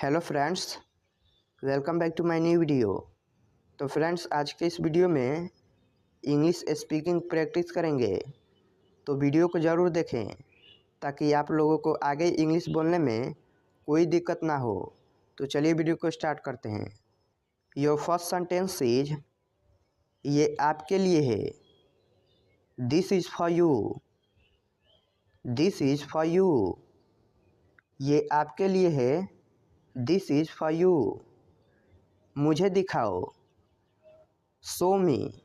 Hello friends, welcome back to my new video. तो friends, आज के इस वीडियो में इंग्लिश स्पीकिंग प्रैक्टिस करेंगे। तो वीडियो को ज़रूर देखें ताकि आप लोगों को आगे इंग्लिश बोलने में कोई दिक्कत ना हो। तो चलिए वीडियो को स्टार्ट करते हैं। योर फर्स्ट सेंटेंस इज, ये आपके लिए है। This is for you. This is for you. ये आपके लिए है। This is for you. मुझे दिखाओ। शो मी।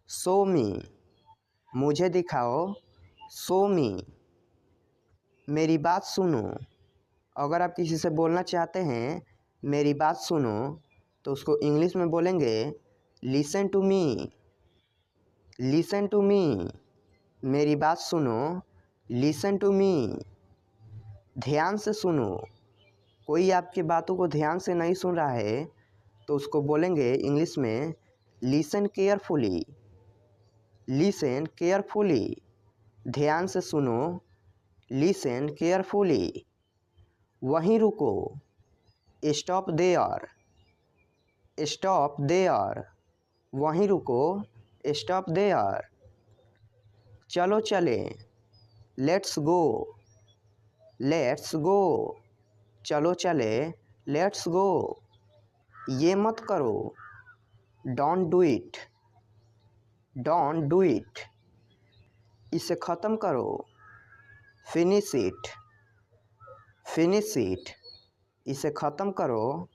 शो मी। मुझे दिखाओ। शो मी। मेरी बात सुनो। अगर आप किसी से बोलना चाहते हैं मेरी बात सुनो, तो उसको इंग्लिश में बोलेंगे listen to me. Listen to me. मेरी बात सुनो। Listen to me. ध्यान से सुनो। कोई आपकी बातों को ध्यान से नहीं सुन रहा है तो उसको बोलेंगे इंग्लिश में लिसन केयरफुली। Listen carefully. ध्यान से सुनो। Listen carefully. वहीं रुको। Stop there. Stop there. वहीं रुको। Stop there. चलो चले। Let's go. Let's go. चलो चले। Let's go. ये मत करो। Don't do it. Don't do it. इसे ख़त्म करो। Finish it. Finish it. इसे ख़त्म करो।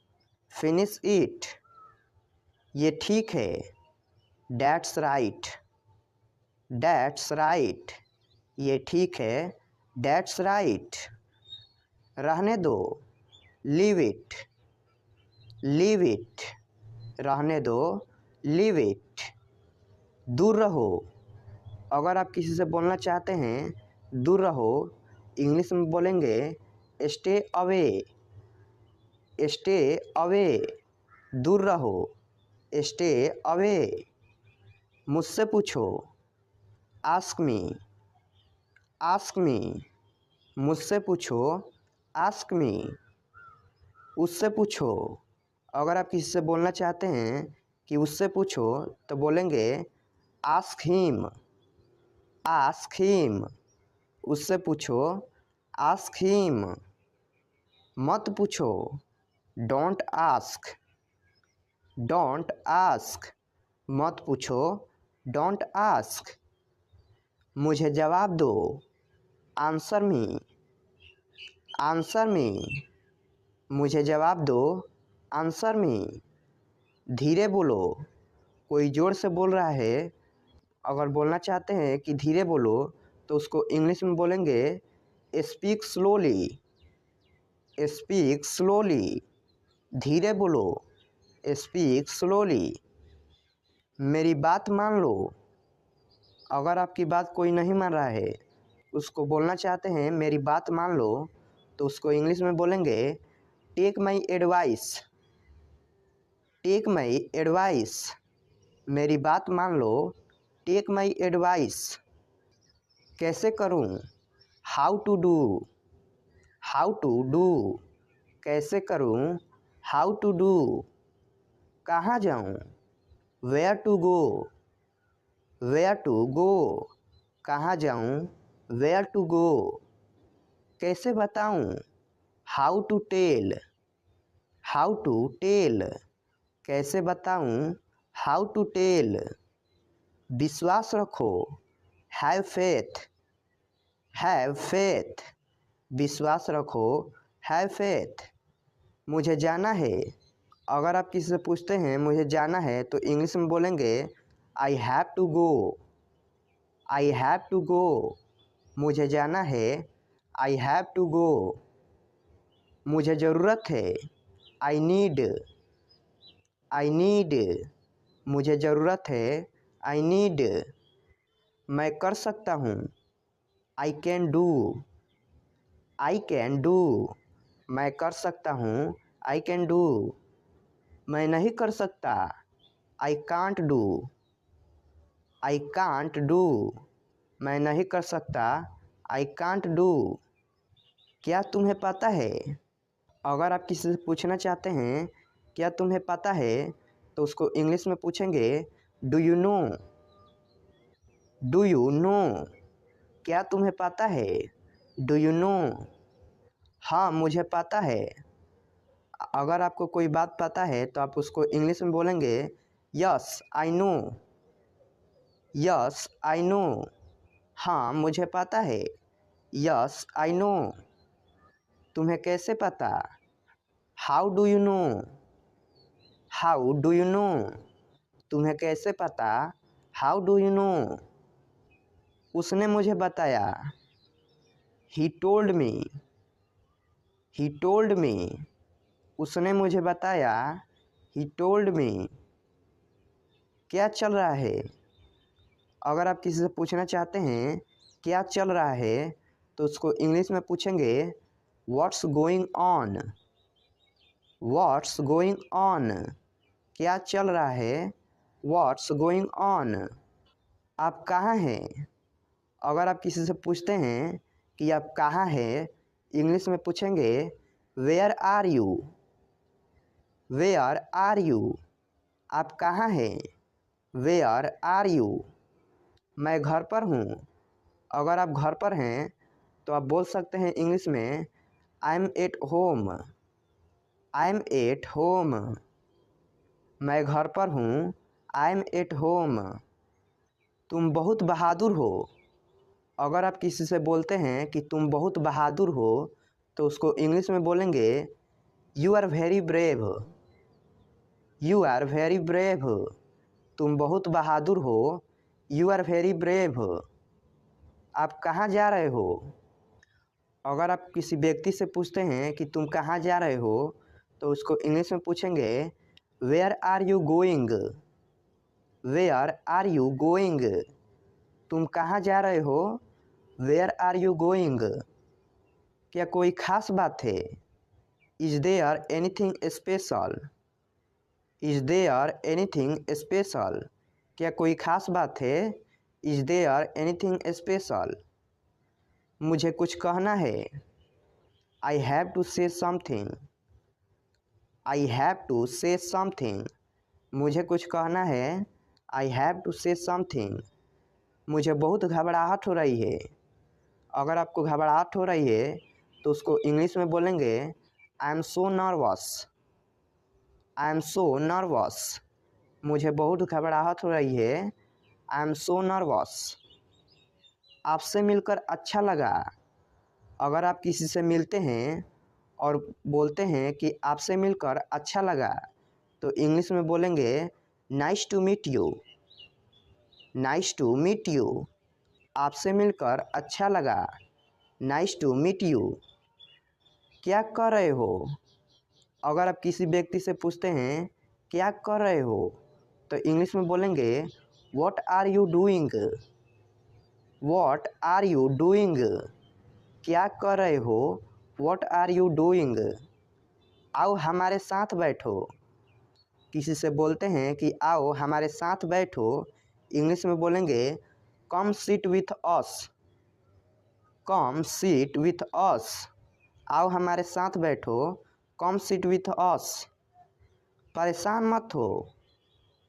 Finish it. ये ठीक है। That's right. That's right. ये ठीक है। That's right. रहने दो। Leave it. Leave it. रहने दो। Leave it. दूर रहो। अगर आप किसी से बोलना चाहते हैं दूर रहो, इंग्लिश में बोलेंगे स्टे अवे। Stay away. दूर रहो। Stay away. मुझसे पूछो। Ask me. Ask me. मुझसे पूछो। Ask me. उससे पूछो। अगर आप किसी से बोलना चाहते हैं कि उससे पूछो, तो बोलेंगे आस्क हिम। Ask him. उससे पूछो। Ask him. मत पूछो। Don't ask. Don't ask. मत पूछो। Don't ask. मुझे जवाब दो। Answer me. Answer me. मुझे जवाब दो। Answer me. धीरे बोलो। कोई ज़ोर से बोल रहा है, अगर बोलना चाहते हैं कि धीरे बोलो, तो उसको इंग्लिश में बोलेंगे स्पीक स्लोली। Speak slowly. धीरे बोलो। Speak slowly. मेरी बात मान लो। अगर आपकी बात कोई नहीं मान रहा है, उसको बोलना चाहते हैं मेरी बात मान लो, तो उसको इंग्लिश में बोलेंगे take my advice. Take my advice. मेरी बात मान लो। Take my advice. कैसे करूं? How to do. How to do. कैसे करूं? How to do. कहाँ जाऊं? Where to go. Where to go. कहाँ जाऊं? Where to go. कैसे बताऊं? How to tell. How to tell. कैसे बताऊं? How to tell. विश्वास रखो। Have faith. Have faith. विश्वास रखो। Have faith. मुझे जाना है। अगर आप किसी से पूछते हैं मुझे जाना है, तो इंग्लिश में बोलेंगे I have to go. I have to go. मुझे जाना है। I have to go. मुझे ज़रूरत है। I need. I need. मुझे ज़रूरत है। I need. मैं कर सकता हूँ। I can do. I can do. मैं कर सकता हूँ। I can do. मैं नहीं कर सकता। I can't do. I can't do. मैं नहीं कर सकता। I can't do. क्या तुम्हें पता है? अगर आप किसी से पूछना चाहते हैं क्या तुम्हें पता है, तो उसको इंग्लिश में पूछेंगे do you know. Do you no, क्या तुम्हें पता है? Do you no. हाँ मुझे पता है। अगर आपको कोई बात पता है तो आप उसको इंग्लिश में बोलेंगे yes I know. Yes I know. हाँ मुझे पता है। Yes I know. तुम्हें कैसे पता? How do you no. How do you no, तुम्हें कैसे पता? How do you no. उसने मुझे बताया। He told me. He told me, उसने मुझे बताया। He told me. क्या चल रहा है? अगर आप किसी से पूछना चाहते हैं क्या चल रहा है, तो उसको इंग्लिश में पूछेंगे what's going on. What's going on, क्या चल रहा है? What's going on. आप कहाँ हैं? अगर आप किसी से पूछते हैं कि आप कहाँ हैं, इंग्लिश में पूछेंगे where are you. Where are you, आप कहाँ हैं? Where are you. मैं घर पर हूँ। अगर आप घर पर हैं तो आप बोल सकते हैं इंग्लिश में I am at home. I am at home, मैं घर पर हूँ। I M at home. तुम बहुत बहादुर हो। अगर आप किसी से बोलते हैं कि तुम बहुत बहादुर हो, तो उसको इंग्लिश में बोलेंगे you are very brave. You are very brave, तुम बहुत बहादुर हो। You are very brave. आप कहाँ जा रहे हो? अगर आप किसी व्यक्ति से पूछते हैं कि तुम कहाँ जा रहे हो, तो उसको इंग्लिश में पूछेंगे where are you going. Where are you going, तुम कहाँ जा रहे हो? Where are you going. क्या कोई खास बात है? Is there anything special. Is there anything special, क्या कोई खास बात है? Is there anything special. मुझे कुछ कहना है। I have to say something. I have to say something, मुझे कुछ कहना है। I have to say something. मुझे बहुत घबराहट हो रही है। अगर आपको घबराहट हो रही है तो उसको इंग्लिश में बोलेंगे I am so nervous. I am so nervous, मुझे बहुत घबराहट हो रही है। I am so nervous. आपसे मिलकर अच्छा लगा। अगर आप किसी से मिलते हैं और बोलते हैं कि आपसे मिलकर अच्छा लगा, तो इंग्लिश में बोलेंगे nice to meet you. Nice to meet you, आपसे मिलकर अच्छा लगा। Nice to meet you. क्या कर रहे हो? अगर आप किसी व्यक्ति से पूछते हैं क्या कर रहे हो, तो इंग्लिश में बोलेंगे what are you doing. What are you doing, क्या कर रहे हो? What are you doing. आओ हमारे साथ बैठो। किसी से बोलते हैं कि आओ हमारे साथ बैठो, इंग्लिश में बोलेंगे come sit with us. Come sit with us, आओ हमारे साथ बैठो। Come sit with us. परेशान मत हो।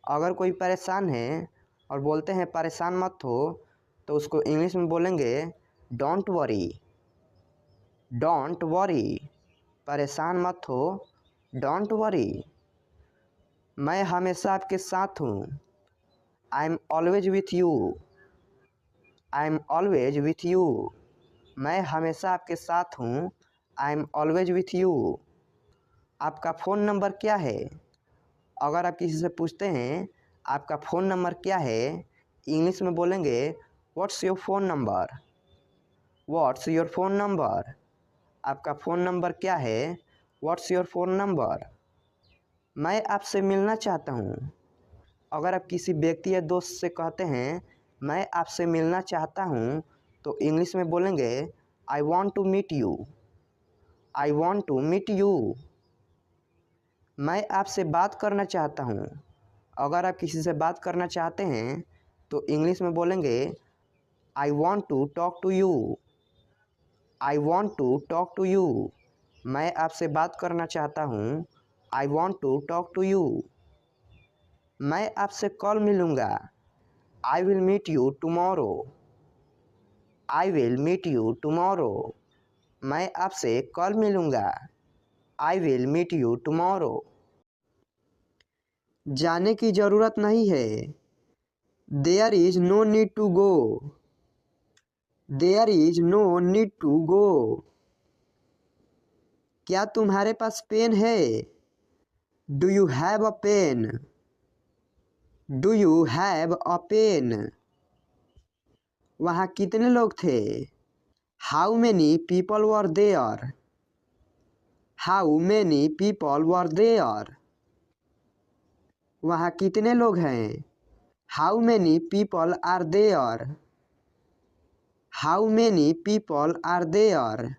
अगर कोई परेशान है और बोलते हैं परेशान मत हो, तो उसको इंग्लिश में बोलेंगे डोंट वरी। डोंट वरी, परेशान मत हो। Don't worry. मैं हमेशा आपके साथ हूँ। I am always with you. I am always with you, मैं हमेशा आपके साथ हूँ। I am always with you. आपका फ़ोन नंबर क्या है? अगर आप किसी से पूछते हैं आपका फ़ोन नंबर क्या है, इंग्लिश में बोलेंगे what's your phone number. What's your phone number, आपका फ़ोन नंबर क्या है? What's your phone number. मैं आपसे मिलना चाहता हूँ। अगर आप किसी व्यक्ति या दोस्त से कहते हैं मैं आपसे मिलना चाहता हूँ, तो इंग्लिश में बोलेंगे I want to meet you. I want to meet you. मैं आपसे बात करना चाहता हूँ। अगर आप किसी से बात करना चाहते हैं तो इंग्लिश में बोलेंगे I want to talk to you. I want to talk to you, मैं आपसे बात करना चाहता हूँ। I want to talk to you. मैं आपसे कल मिलूँगा। I will meet you tomorrow. I will meet you tomorrow. मैं आपसे कल मिलूँगा। I will meet you tomorrow. जाने की ज़रूरत नहीं है। There is no need to go. There is no need to go. क्या तुम्हारे पास पेन है? Do you have a pen? Do you have a pen? वहाँ कितने लोग थे? How many people were there? How many people were there? वहाँ कितने लोग हैं? How many people are there? How many people are there?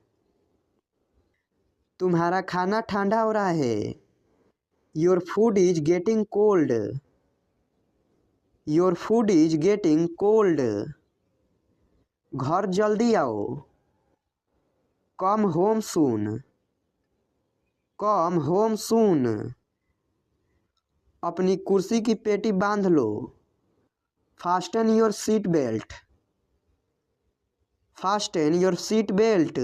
तुम्हारा खाना ठंडा हो रहा है। Your food is getting cold. Your food is getting cold. घर जल्दी आओ। Come home soon. Come home soon. अपनी कुर्सी की पेटी बांध लो। Fasten your seat belt. Fasten your seat belt.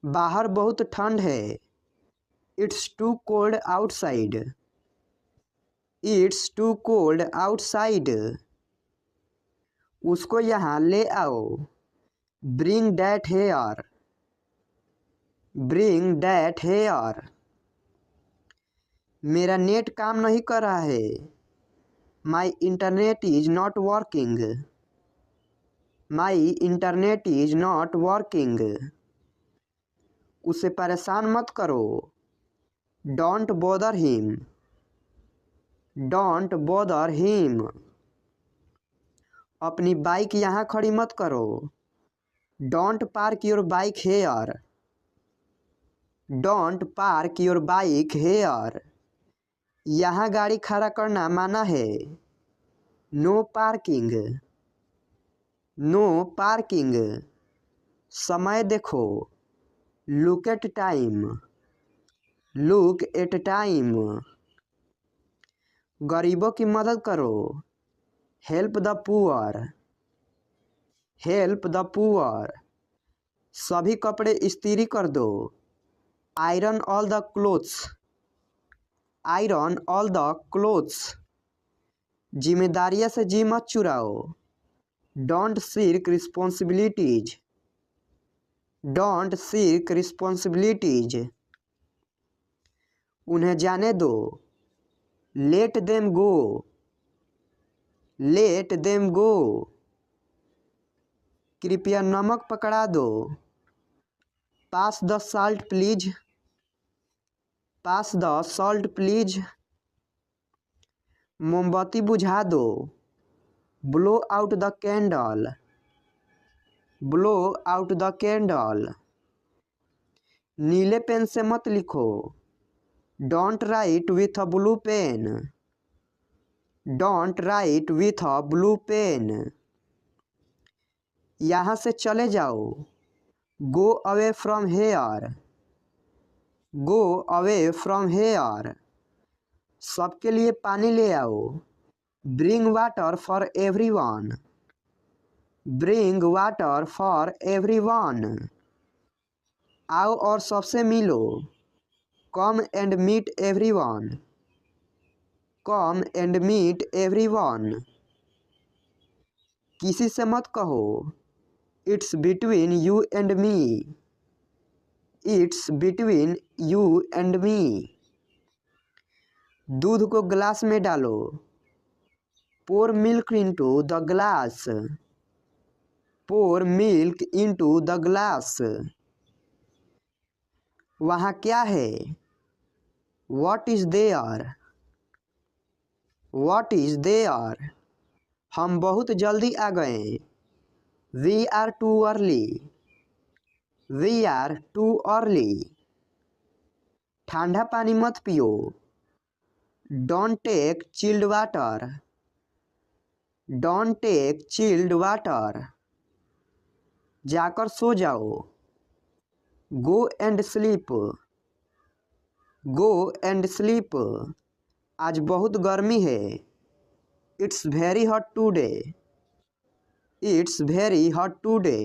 बाहर बहुत ठंड है। It's too cold outside. It's too cold outside. उसको यहाँ ले आओ। Bring that here. Bring that here. मेरा नेट काम नहीं कर रहा है। My internet is not working. My internet is not working. उसे परेशान मत करो। Don't bother him. Don't bother him. अपनी बाइक यहाँ खड़ी मत करो। Don't park your bike hair. Don't park your bike here. यहाँ गाड़ी खड़ा करना माना है। No parking. No parking. समय देखो। Look at time. Look at time. गरीबों की मदद करो। Help the poor. Help the poor. सभी कपड़े इस्त्री कर दो। Iron all the clothes. Iron all the clothes. जिम्मेदारियां से जी मत चुराओ। Don't shirk responsibilities. Don't shirk responsibilities. उन्हें जाने दो। Let them go. Let them go. कृपया नमक पकड़ा दो। पास the salt please. Pass the salt please. मोमबत्ती बुझा दो। Blow out the candle. Blow out the candle. नीले पेन से मत लिखो। Don't write with a blue pen. Don't write with a blue pen. यहाँ से चले जाओ। Go away from here. Go away from here. सबके लिए पानी ले आओ। Bring water for everyone. Bring water for everyone. आओ और सबसे मिलो। Come and meet everyone. Come and meet everyone. किसी से मत कहो। It's between you and me. It's between you and me. दूध को ग्लास में डालो। Pour milk into the glass. Pour milk into the glass. वहाँ क्या है? What is there? What is there? हम बहुत जल्दी आ गए। We are too early. We are too early. ठंडा पानी मत पियो। Don't take chilled water. Don't take chilled water. जाकर सो जाओ। गो and sleep, go and sleep. आज बहुत गर्मी है। It's very hot today, it's very hot today.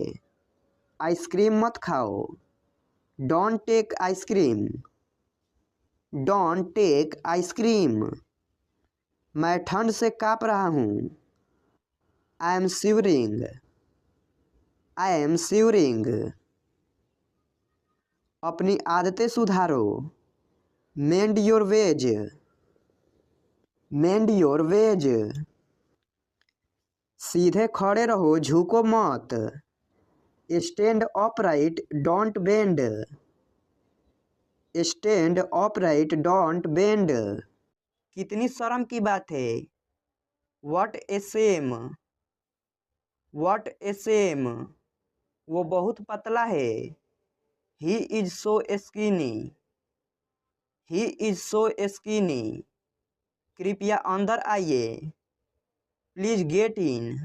Ice cream मत खाओ, don't take ice cream, don't take ice cream. मैं ठंड से काँप रहा हूँ, I am shivering, I am shivering. अपनी आदतें सुधारो, mend your ways, mend your ways. सीधे खड़े रहो, झुको मत, stand upright don't bend, stand upright don't bend. कितनी शर्म की बात है, what a shame, what a Shem. वो बहुत पतला है, he is so skinny, he is so skinny. कृपया अंदर आइए, please get in,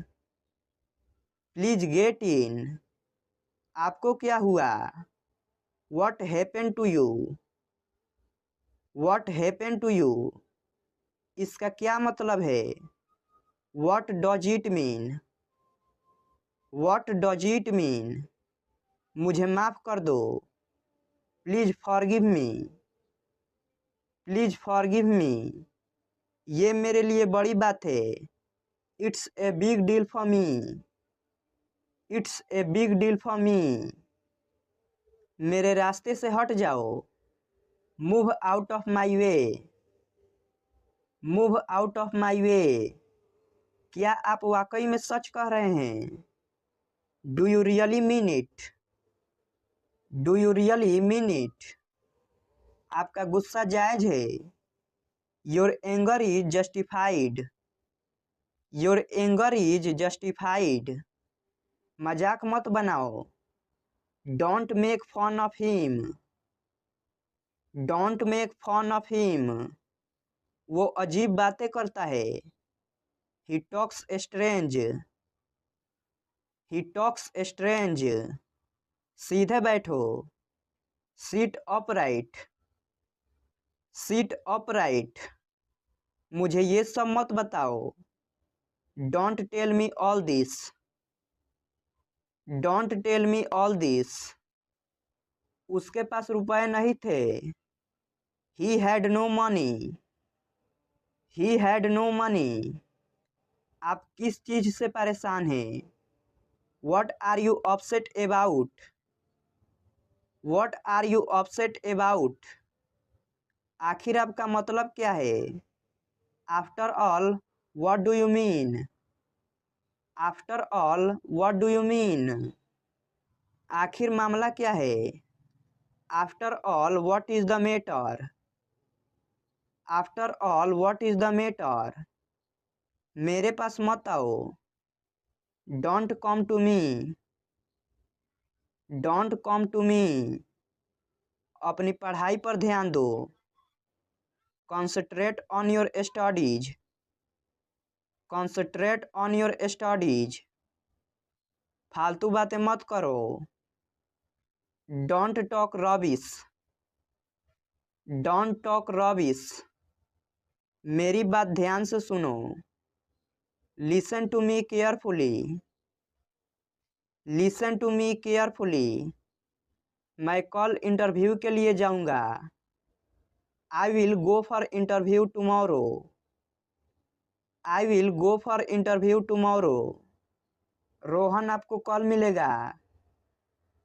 please get in. आपको क्या हुआ, what happen to you, what happen to you. इसका क्या मतलब है, what does it mean, what does it mean. मुझे माफ़ कर दो, please forgive me, please forgive me. ये मेरे लिए बड़ी बात है, it's a big deal for me, it's a big deal for me. मेरे रास्ते से हट जाओ, move out of my way, move out of my way. क्या आप वाकई में सच कह रहे हैं, do you really mean it, do you really mean it. आपका गुस्सा जायज है, your anger is justified, your anger is justified. मजाक मत बनाओ, don't make fun of him, don't make fun of him. वो अजीब बातें करता है, he talks strange, he talks strange. सीधे बैठो, सीट अपराइट, सीट अपराइट। मुझे ये सब मत बताओ, don't tell me all this, don't tell me all this. उसके पास रुपए नहीं थे, he had no money, he had no money. आप किस चीज से परेशान हैं, what are you upset about, what are you upset about. आखिर आपका मतलब क्या है, after all what do you mean, after all what do you mean. आखिर मामला क्या है, after all what is the matter, after all what is the matter. मेरे पास मत आओ, don't come to me, don't come to me. अपनी पढ़ाई पर ध्यान दो, concentrate on your studies, concentrate on your studies. फालतू बातें मत करो, don't talk rubbish, don't talk rubbish. मेरी बात ध्यान से सुनो, listen to me carefully, listen to me carefully. मैं कल इंटरव्यू के लिए जाऊंगा, I will go for interview tomorrow, I will go for interview tomorrow. Rohan आपको कल मिलेगा,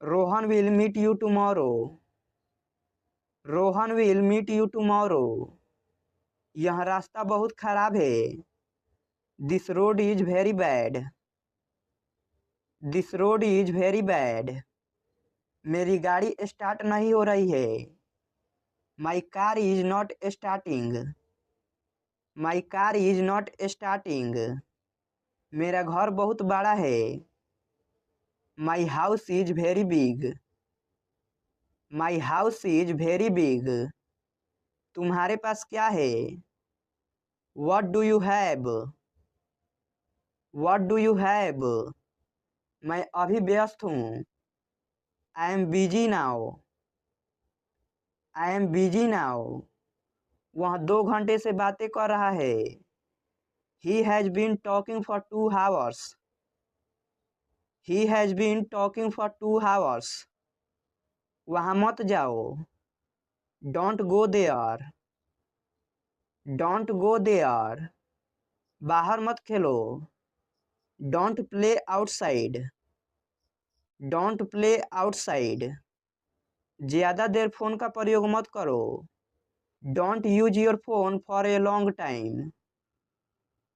Rohan will meet you tomorrow, Rohan will meet you tomorrow. यह रास्ता बहुत खराब है, this road is very bad, this road is very bad. मेरी गाड़ी स्टार्ट नहीं हो रही है, my car is not starting, my car is not starting. मेरा घर बहुत बड़ा है, my house is very big, my house is very big. तुम्हारे पास क्या है, what do you have, what do you have. मैं अभी व्यस्त हूँ, I am busy now, I am busy now. वह 2 घंटे से बातें कर रहा है। He has been talking for 2 hours। He has been talking for 2 hours। वहाँ मत जाओ। Don't go there. Don't go there. बाहर मत खेलो। Don't play outside. Don't play outside. ज़्यादा देर फ़ोन का प्रयोग मत करो। Don't use your phone for a long time.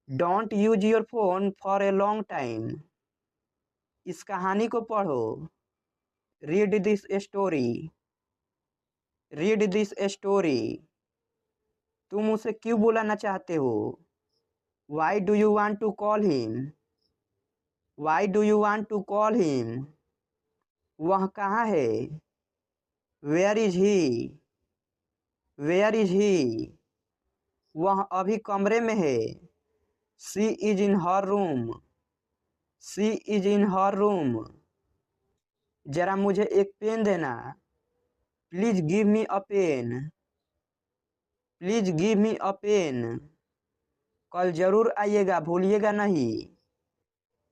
Don't use your phone for a long time. इस कहानी को पढ़ो। Read this story. Read this story. तुम उसे क्यों बुलाना चाहते हो? Why do you want to call him? Why do you want to call him? वह कहाँ है? Where is he? Where is he? वह अभी कमरे में है। She is in her room. She is in her room. जरा मुझे एक पेन देना। Please give me a pen. Please give me a pen. कल जरूर आइएगा, भूलिएगा नहीं।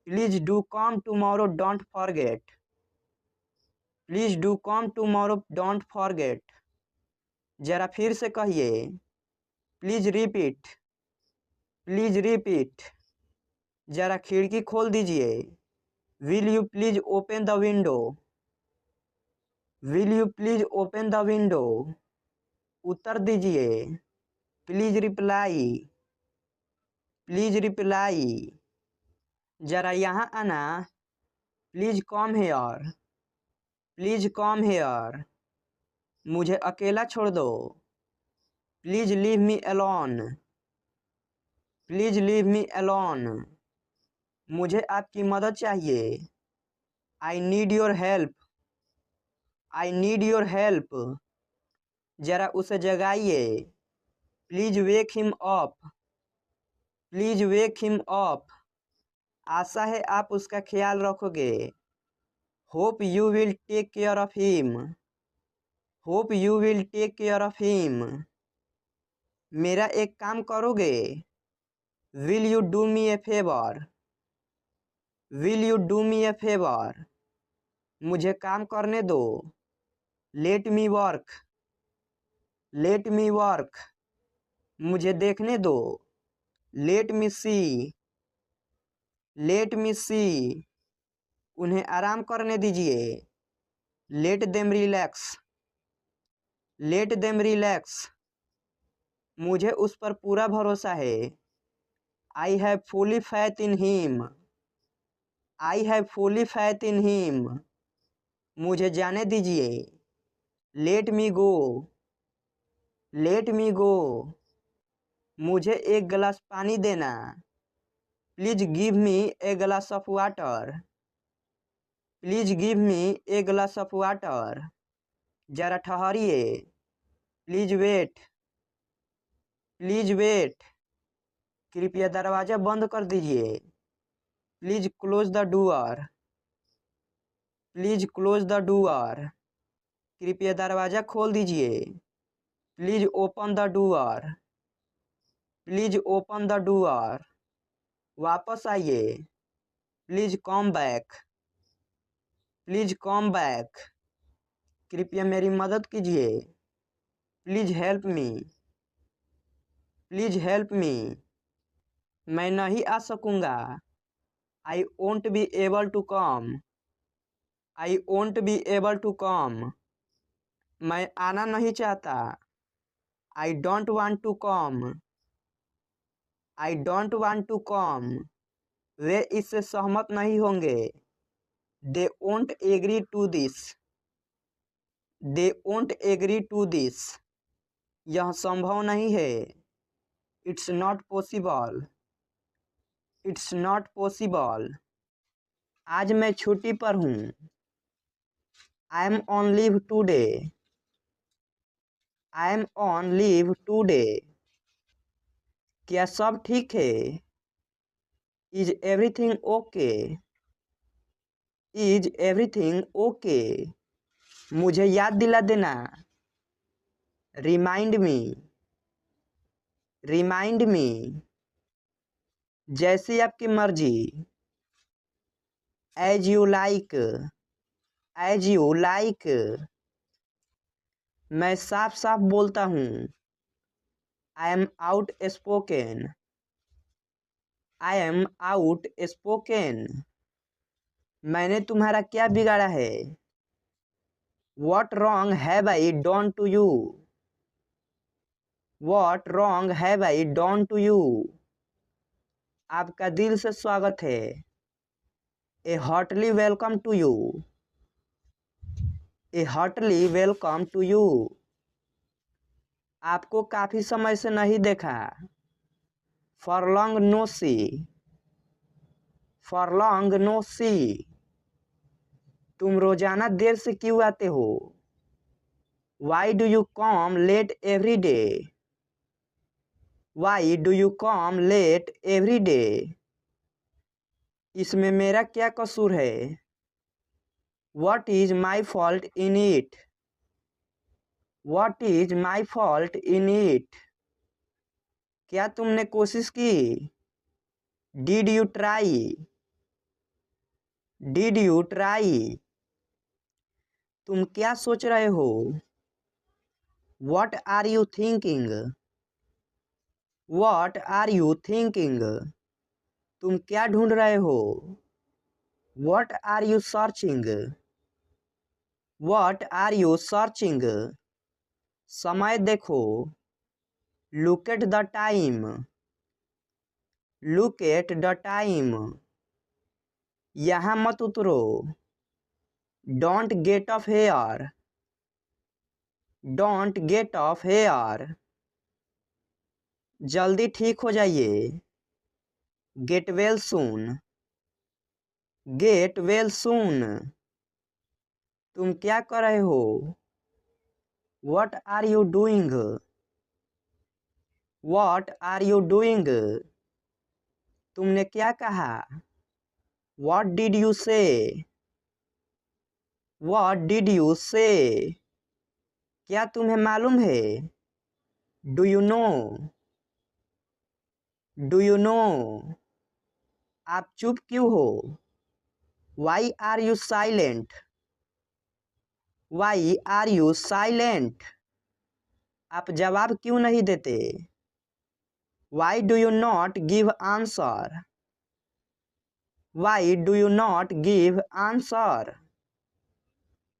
Please do come tomorrow, don't forget. Please do come tomorrow, don't forget. जरा फिर से कहिए। Please repeat. Please repeat. जरा खिड़की खोल दीजिए। Will you please open the window? Will you please open the window? उत्तर दीजिए। Please reply. Please reply. जरा यहाँ आना। Please come here. Please come here. मुझे अकेला छोड़ दो। Please leave me alone. Please leave me alone. मुझे आपकी मदद चाहिए। I need your help. I need your help. जरा उसे जगाइए। Please wake him up. Please wake him up. आशा है आप उसका ख्याल रखोगे। Hope you will take care of him. Hope you will take care of him. मेरा एक काम करोगे? Will you do me a favour? Will you do me a favour? मुझे काम करने दो। Let me work. Let me work. मुझे देखने दो। लेट मी सी। लेट मी सी। उन्हें आराम करने दीजिए। Let them relax. Let them relax. मुझे उस पर पूरा भरोसा है। I have fully faith in him. I have fully faith in him. मुझे जाने दीजिए। लेट मी गो। लेट मी गो। मुझे एक गिलास पानी देना। Please give me a glass of water. Please give me a glass of water. जरा ठहरिए। Please wait. Please wait. कृपया दरवाज़ा बंद कर दीजिए। Please close the door. Please close the door. कृपया दरवाज़ा खोल दीजिए। Please open the door. Please open the door. वापस आइए। Please come back. Please come back. कृपया मेरी मदद कीजिए। Please help me. Please help me. मैं नहीं आ सकूँगा। I won't be able to come. I won't be able to come. मैं आना नहीं चाहता। आई don't want to come. I don't want to come. वे इससे सहमत नहीं होंगे। They won't agree to this. They won't agree to this. यह संभव नहीं है। It's not possible. It's not possible. आज मैं छुट्टी पर हूँ। I am on leave today. I am on leave today. क्या सब ठीक है? Is everything okay? Is everything okay? मुझे याद दिला देना। रिमाइंड मी, रिमाइंड मी, जैसी आपकी मर्जी, as you like, as you like, मैं साफ साफ बोलता हूँ, I am outspoken, I am outspoken, मैंने तुम्हारा क्या बिगाड़ा है, what wrong have I done to you, what wrong have I done to you, आपका दिल से स्वागत है, a heartily welcome to you, a heartily welcome to you, आपको काफी समय से नहीं देखा, for long no see, for long no सी, तुम रोजाना देर से क्यों आते हो, why do you come late every day, why do you come late every day, इसमें मेरा क्या कसूर है, what is my fault in it, what is my fault in it, क्या तुमने कोशिश की, did you try, did you try, तुम क्या सोच रहे हो, what are you thinking, what are you thinking, तुम क्या ढूंढ रहे हो, what are you searching, what are you searching, समय देखो, look at the time, look at the time, यहाँ मत उतरो, don't get off here, don't get off here, जल्दी ठीक हो जाइए, get well soon, get well soon, तुम क्या कर रहे हो, what are you doing, what are you doing, तुमने क्या कहा, what did you say, what did you say, क्या तुम्हें मालूम है, do you know, do you no, आप चुप क्यों हो, why are you silent, why are you silent, आप जवाब क्यों नहीं देते, why do you not give answer, why do you not give answer,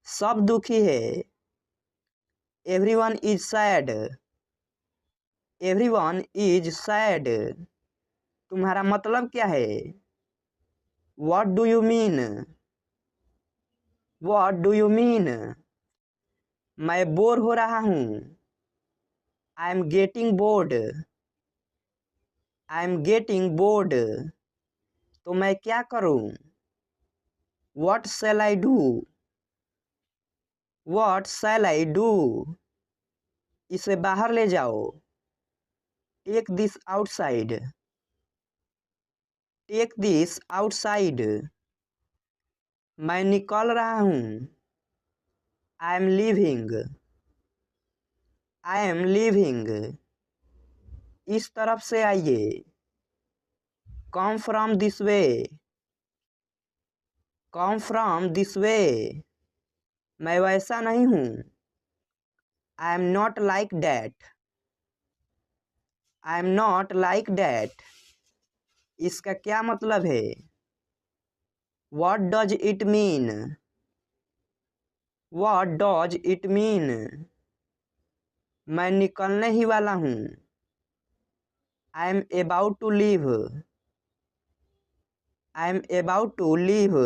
सब दुखी है, everyone is sad, everyone is sad, तुम्हारा मतलब क्या है, what do you mean, what do you mean, मैं बोर हो रहा हूँ, I am getting bored, I am getting bored, तो मैं क्या करूँ, what shall I do, what shall I do, इसे बाहर ले जाओ, take this outside, take this outside, मैं निकल रहा हूँ, I am leaving, I am leaving, इस तरफ से आइए, come from this way, come from this way, मैं वैसा नहीं हूँ, I am not like that, I am not like that, इसका क्या मतलब है, what does it mean, what does it mean, मैं निकलने ही वाला हूँ, I am about to leave, I am about to leave,